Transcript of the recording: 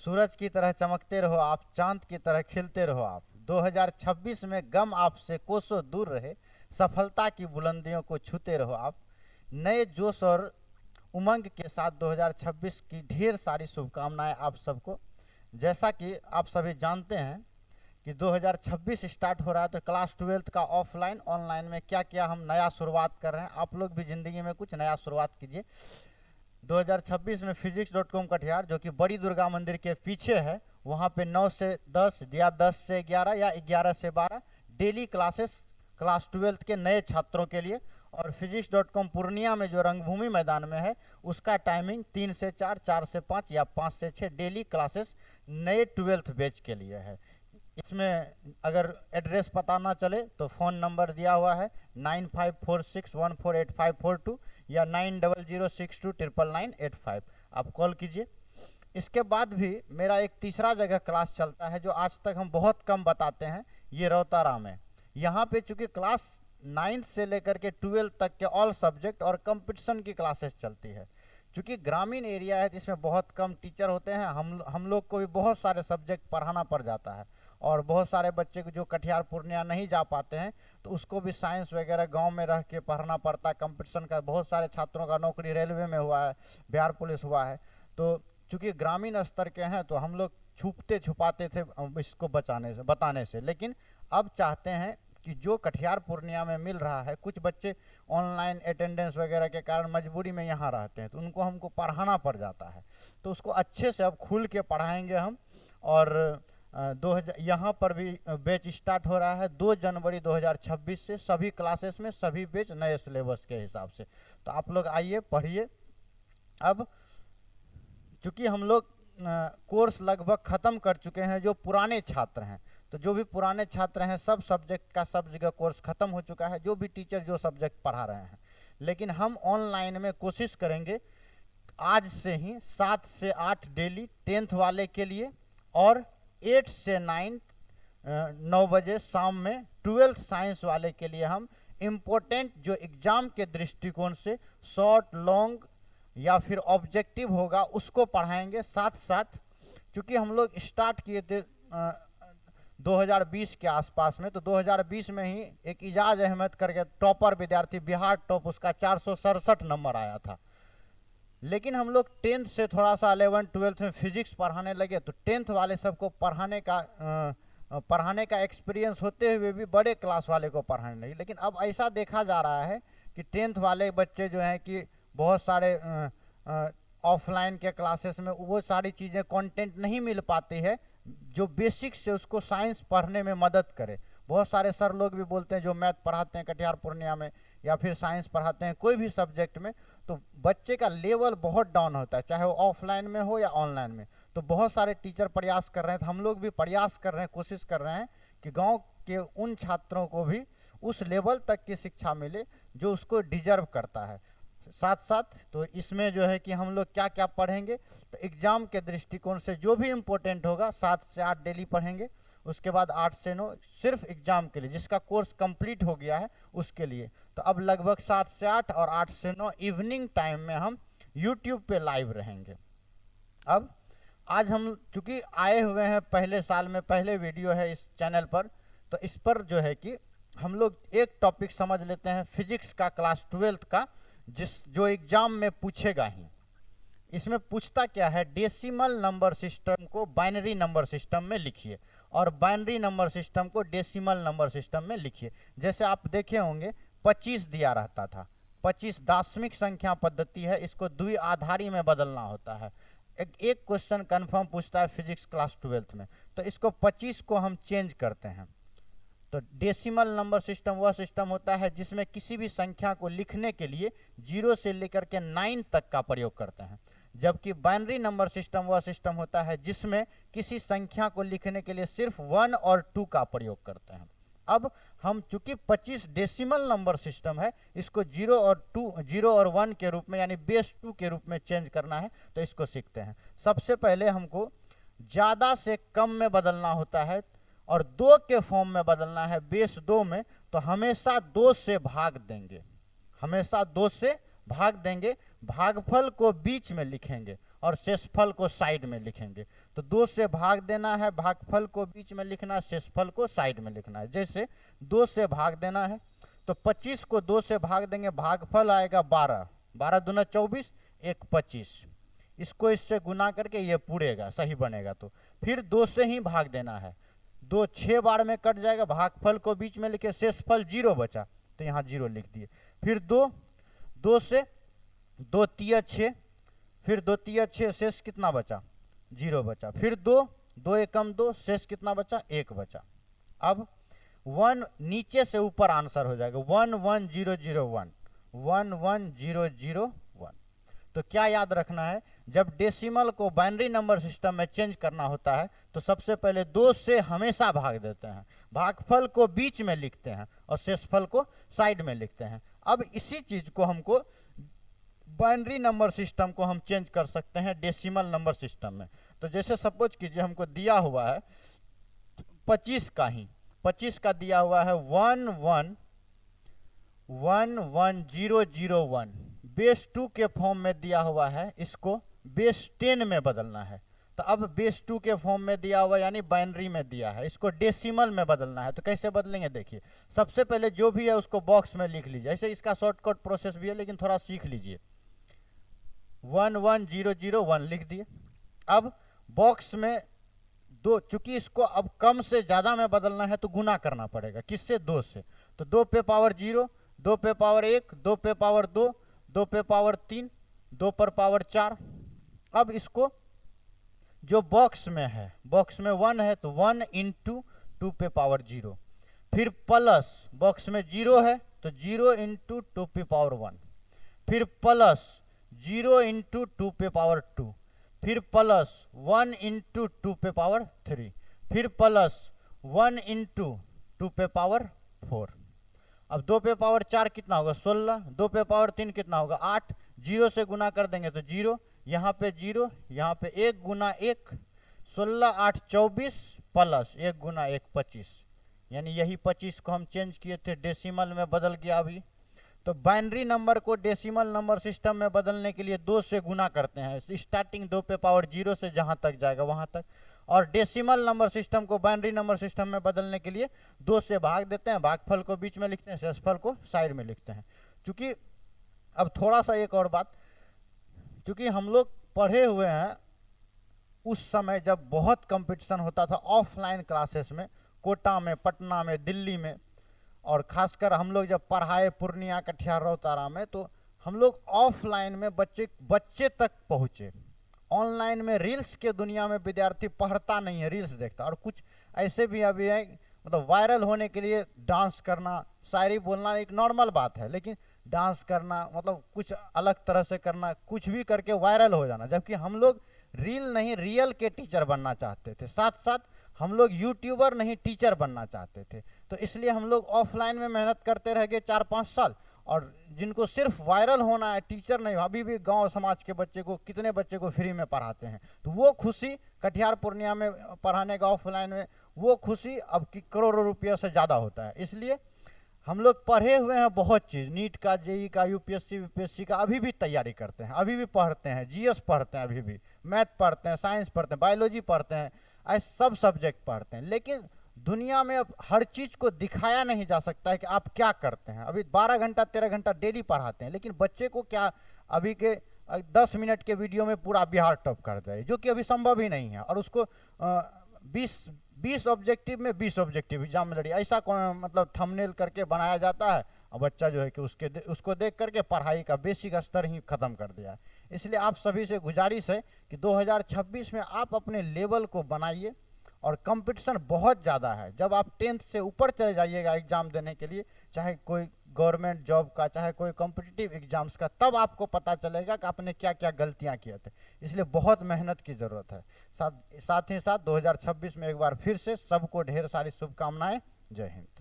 सूरज की तरह चमकते रहो आप, चांद की तरह खिलते रहो आप। 2026 में गम आपसे कोसों दूर रहे, सफलता की बुलंदियों को छूते रहो आप। नए जोश और उमंग के साथ 2026 की ढेर सारी शुभकामनाएं आप सबको। जैसा कि आप सभी जानते हैं कि 2026 स्टार्ट हो रहा है, तो क्लास 12th का ऑफलाइन ऑनलाइन में क्या क्या हम नया शुरुआत कर रहे हैं। आप लोग भी ज़िंदगी में कुछ नया शुरुआत कीजिए। 2026 में physics.com कटिहार, जो कि बड़ी दुर्गा मंदिर के पीछे है, वहाँ पे 9 से 10 या 10 से 11 या 11 से 12 डेली क्लासेस क्लास 12th के नए छात्रों के लिए। और physics.com पूर्णिया में जो रंगभूमि मैदान में है, उसका टाइमिंग 3 से 4, 4 से 5 या 5 से 6 डेली क्लासेस नए 12th बैच के लिए है। इसमें अगर एड्रेस पता ना चले तो फ़ोन नंबर दिया हुआ है 9546148542 या 9006299985, आप कॉल कीजिए। इसके बाद भी मेरा एक तीसरा जगह क्लास चलता है जो आज तक हम बहुत कम बताते हैं, ये रोताराम है। यहाँ पे चूँकि क्लास 9th से लेकर के 12th तक के ऑल सब्जेक्ट और कंपटीशन की क्लासेस चलती है। चूँकि ग्रामीण एरिया है जिसमें बहुत कम टीचर होते हैं, हम लोग को भी बहुत सारे सब्जेक्ट पढ़ाना पड़ जाता है। और बहुत सारे बच्चे को जो कटिहार पूर्णिया नहीं जा पाते हैं, तो उसको भी साइंस वगैरह गांव में रह के पढ़ना पड़ता है। कंपटीशन का बहुत सारे छात्रों का नौकरी रेलवे में हुआ है, बिहार पुलिस हुआ है। तो चूँकि ग्रामीण स्तर के हैं तो हम लोग छुपते छुपाते थे इसको बताने से, लेकिन अब चाहते हैं कि जो कटिहार पूर्णिया में मिल रहा है, कुछ बच्चे ऑनलाइन अटेंडेंस वगैरह के कारण मजबूरी में यहाँ रहते हैं, तो उनको हमको पढ़ाना पड़ जाता है। तो उसको अच्छे से अब खुल के पढ़ाएंगे हम। और 2000 यहाँ पर भी बैच स्टार्ट हो रहा है 2 जनवरी 2026 से, सभी क्लासेस में सभी बैच नए सिलेबस के हिसाब से। तो आप लोग आइए, पढ़िए। अब चूँकि हम लोग कोर्स लगभग ख़त्म कर चुके हैं, जो पुराने छात्र हैं, तो जो भी पुराने छात्र हैं सब सब्जेक्ट का सब जगह कोर्स ख़त्म हो चुका है, जो भी टीचर जो सब्जेक्ट पढ़ा रहे हैं। लेकिन हम ऑनलाइन में कोशिश करेंगे आज से ही 7 से 8 डेली 10th वाले के लिए, और 8 से 9 9 बजे शाम में 12th साइंस वाले के लिए हम इम्पोर्टेंट जो एग्ज़ाम के दृष्टिकोण से शॉर्ट लॉन्ग या फिर ऑब्जेक्टिव होगा उसको पढ़ाएंगे। साथ साथ चूँकि हम लोग स्टार्ट किए थे 2020 के आसपास में, तो 2020 में ही एक इजाज़ अहमद करके टॉपर विद्यार्थी, बिहार टॉप, उसका 467 नंबर आया था। लेकिन हम लोग 10th से थोड़ा सा 11th 12th में फिजिक्स पढ़ाने लगे, तो 10th वाले सबको पढ़ाने का एक्सपीरियंस होते हुए भी बड़े क्लास वाले को पढ़ाने लगे। लेकिन अब ऐसा देखा जा रहा है कि 10th वाले बच्चे जो हैं कि बहुत सारे ऑफलाइन के क्लासेस में वो सारी चीज़ें कंटेंट नहीं मिल पाती है जो बेसिक से उसको साइंस पढ़ने में मदद करे। बहुत सारे सर लोग भी बोलते हैं जो मैथ पढ़ाते हैं कटिहार पूर्णिया में, या फिर साइंस पढ़ाते हैं कोई भी सब्जेक्ट में, तो बच्चे का लेवल बहुत डाउन होता है, चाहे वो ऑफलाइन में हो या ऑनलाइन में। तो बहुत सारे टीचर प्रयास कर रहे हैं, तो हम लोग भी प्रयास कर रहे हैं, कोशिश कर रहे हैं कि गांव के उन छात्रों को भी उस लेवल तक की शिक्षा मिले जो उसको डिजर्व करता है। साथ साथ तो इसमें जो है कि हम लोग क्या क्या पढ़ेंगे, तो एग्ज़ाम के दृष्टिकोण से जो भी इम्पोर्टेंट होगा 7 से 8 डेली पढ़ेंगे। उसके बाद 8 से 9 सिर्फ एग्ज़ाम के लिए, जिसका कोर्स कंप्लीट हो गया है उसके लिए। तो अब लगभग 7 से 8 और 8 से 9 इवनिंग टाइम में हम यूट्यूब पे लाइव रहेंगे। अब आज हम चूँकि आए हुए हैं पहले साल में, पहले वीडियो है इस चैनल पर, तो इस पर जो है कि हम लोग एक टॉपिक समझ लेते हैं फिजिक्स का क्लास 12th का, जो एग्ज़ाम में पूछेगा ही। इसमें पूछता क्या है, डेसिमल नंबर सिस्टम को बाइनरी नंबर सिस्टम में लिखिए और बाइनरी नंबर सिस्टम को डेसिमल नंबर सिस्टम में लिखिए। जैसे आप देखे होंगे 25 दिया रहता था, 25 दाशमिक संख्या पद्धति है, इसको द्विआधारी में बदलना होता है। एक क्वेश्चन कन्फर्म पूछता है फिजिक्स क्लास 12th में, तो इसको 25 को हम चेंज करते हैं। तो डेसिमल नंबर सिस्टम वह सिस्टम होता है जिसमें किसी भी संख्या को लिखने के लिए 0 से लेकर के 9 तक का प्रयोग करते हैं, जबकि बाइनरी नंबर सिस्टम वह सिस्टम होता है जिसमें किसी संख्या को लिखने के लिए सिर्फ 1 और 2 का प्रयोग करते हैं। अब हम चूंकि 25 डेसिमल नंबर सिस्टम है, इसको 0 और 1 के रूप में यानी बेस 2 के रूप में चेंज करना है, तो इसको सीखते हैं। सबसे पहले हमको ज़्यादा से कम में बदलना होता है और 2 के फॉर्म में बदलना है बेस 2 में, तो हमेशा 2 से भाग देंगे, हमेशा 2 से भाग देंगे, भागफल को बीच में लिखेंगे और शेषफल को साइड में लिखेंगे। तो 2 से भाग देना है, भागफल को बीच में लिखना है, शेषफल को साइड में लिखना है। जैसे 2 से भाग देना है तो 25 को 2 से भाग देंगे, भागफल आएगा 12, 12 दूना 24, 1 25, इसको इससे गुना करके ये पूरेगा, सही बनेगा। तो फिर 2 से ही भाग देना है, 2 6 बार में कट जाएगा, भागफल को बीच में लिखे, शेषफल 0 बचा तो यहाँ 0 लिख दिए। फिर 2 से 2 तिया 6, फिर 2 तिया 6, शेष कितना बचा, 0 बचा। फिर 2 एकम 2, शेष कितना बचा, 1 बचा। अब 1 नीचे से ऊपर आंसर हो जाएगा 11001, 11001। तो क्या याद रखना है, जब डेसिमल को बाइनरी नंबर सिस्टम में चेंज करना होता है तो सबसे पहले 2 से हमेशा भाग देते हैं, भागफल को बीच में लिखते हैं और शेषफल को साइड में लिखते हैं। अब इसी चीज को हमको बाइनरी नंबर सिस्टम को हम चेंज कर सकते हैं डेसिमल नंबर सिस्टम में। तो जैसे सपोज कीजिए हमको दिया हुआ है 25 का ही, 25 का दिया हुआ है 111001, बेस 2 के फॉर्म में दिया हुआ है, इसको बेस 10 में बदलना है। तो अब बेस 2 के फॉर्म में दिया हुआ यानी बाइनरी में दिया है, इसको डेसिमल में बदलना है। तो कैसे बदलेंगे देखिए, सबसे पहले जो भी है उसको बॉक्स में लिख लीजिए, ऐसे इसका शॉर्टकट प्रोसेस भी है लेकिन थोड़ा सीख लीजिए। 11001 लिख दिए। अब बॉक्स में 2, चूंकि इसको अब कम से ज्यादा में बदलना है तो गुना करना पड़ेगा, किससे, 2 से। तो 2 पे पावर 0, 2 पे पावर 1, 2 पे पावर 2, 2 पे पावर 3, 2 पर पावर 4। अब इसको जो बॉक्स में है, बॉक्स में 1 है तो 1 इंटू 2 पे पावर 0, फिर प्लस बॉक्स में 0 है तो 0 इंटू 2 पे पावर 1, फिर प्लस 0 इंटू 2 पे पावर 2, फिर प्लस 1 इंटू 2 पे पावर 3, फिर प्लस 1 इंटू 2 पे पावर 4। अब 2 पे पावर 4 कितना होगा, 16, 2 पे पावर 3 कितना होगा, 8, 0 से गुना कर देंगे तो 0, यहाँ पे 0, यहाँ पे 1 गुना 1, 16 8 24 प्लस 1 गुना 1 25, यानी यही 25 को हम चेंज किए थे, डेसिमल में बदल गया अभी। तो बाइनरी नंबर को डेसिमल नंबर सिस्टम में बदलने के लिए 2 से गुना करते हैं, स्टार्टिंग 2 पे पावर 0 से जहाँ तक जाएगा वहाँ तक, और डेसिमल नंबर सिस्टम को बाइनरी नंबर सिस्टम में बदलने के लिए 2 से भाग देते हैं, भागफल को बीच में लिखते हैं, शेषफल को साइड में लिखते हैं। चूंकि अब थोड़ा सा एक और बात, क्योंकि हम लोग पढ़े हुए हैं उस समय जब बहुत कंपटीशन होता था ऑफलाइन क्लासेस में, कोटा में, पटना में, दिल्ली में, और खासकर हम लोग जब पढ़ाए पूर्णिया, कटिहार, रोहतारा में, तो हम लोग ऑफलाइन में बच्चे तक पहुँचे। ऑनलाइन में रील्स के दुनिया में विद्यार्थी पढ़ता नहीं है, रील्स देखता। और कुछ ऐसे भी अभी है, मतलब वायरल होने के लिए डांस करना, शायरी बोलना एक नॉर्मल बात है, लेकिन डांस करना मतलब कुछ अलग तरह से करना, कुछ भी करके वायरल हो जाना। जबकि हम लोग रील नहीं रियल के टीचर बनना चाहते थे, साथ साथ हम लोग यूट्यूबर नहीं टीचर बनना चाहते थे। तो इसलिए हम लोग ऑफलाइन में मेहनत करते रह गए 4-5 साल, और जिनको सिर्फ वायरल होना है, टीचर नहीं, अभी भी गांव समाज के बच्चे को, कितने बच्चे को फ्री में पढ़ाते हैं। तो वो खुशी कटिहार पूर्णिया में पढ़ाने का ऑफलाइन में, वो खुशी अब की करोड़ों रुपये से ज़्यादा होता है। इसलिए हम लोग पढ़े हुए हैं बहुत चीज़, नीट का, जेई का, यूपीएससी वीपीएससी का अभी भी तैयारी करते हैं, अभी भी पढ़ते हैं, जीएस पढ़ते हैं, अभी भी मैथ पढ़ते हैं, साइंस पढ़ते हैं, बायोलॉजी पढ़ते हैं, ऐसे सब सब्जेक्ट पढ़ते हैं। लेकिन दुनिया में अब हर चीज़ को दिखाया नहीं जा सकता है कि आप क्या करते हैं। अभी 12 घंटा 13 घंटा डेली पढ़ाते हैं, लेकिन बच्चे को क्या अभी के 10 मिनट के वीडियो में पूरा बिहार टॉप कर जाए, जो कि अभी संभव ही नहीं है। और उसको 20 ऑब्जेक्टिव में 20 ऑब्जेक्टिव एग्जाम लड़ी, ऐसा मतलब थंबनेल करके बनाया जाता है, और बच्चा जो है कि उसको देख करके पढ़ाई का बेसिक स्तर ही खत्म कर दिया है। इसलिए आप सभी से गुजारिश है कि 2026 में आप अपने लेवल को बनाइए, और कंपटीशन बहुत ज़्यादा है। जब आप 10th से ऊपर चले जाइएगा एग्ज़ाम देने के लिए, चाहे कोई गवर्नमेंट जॉब का, चाहे कोई कॉम्पिटिटिव एग्जाम्स का, तब आपको पता चलेगा कि आपने क्या क्या गलतियां किए थे। इसलिए बहुत मेहनत की ज़रूरत है। साथ ही साथ 2026 में एक बार फिर से सबको ढेर सारी शुभकामनाएं। जय हिंद।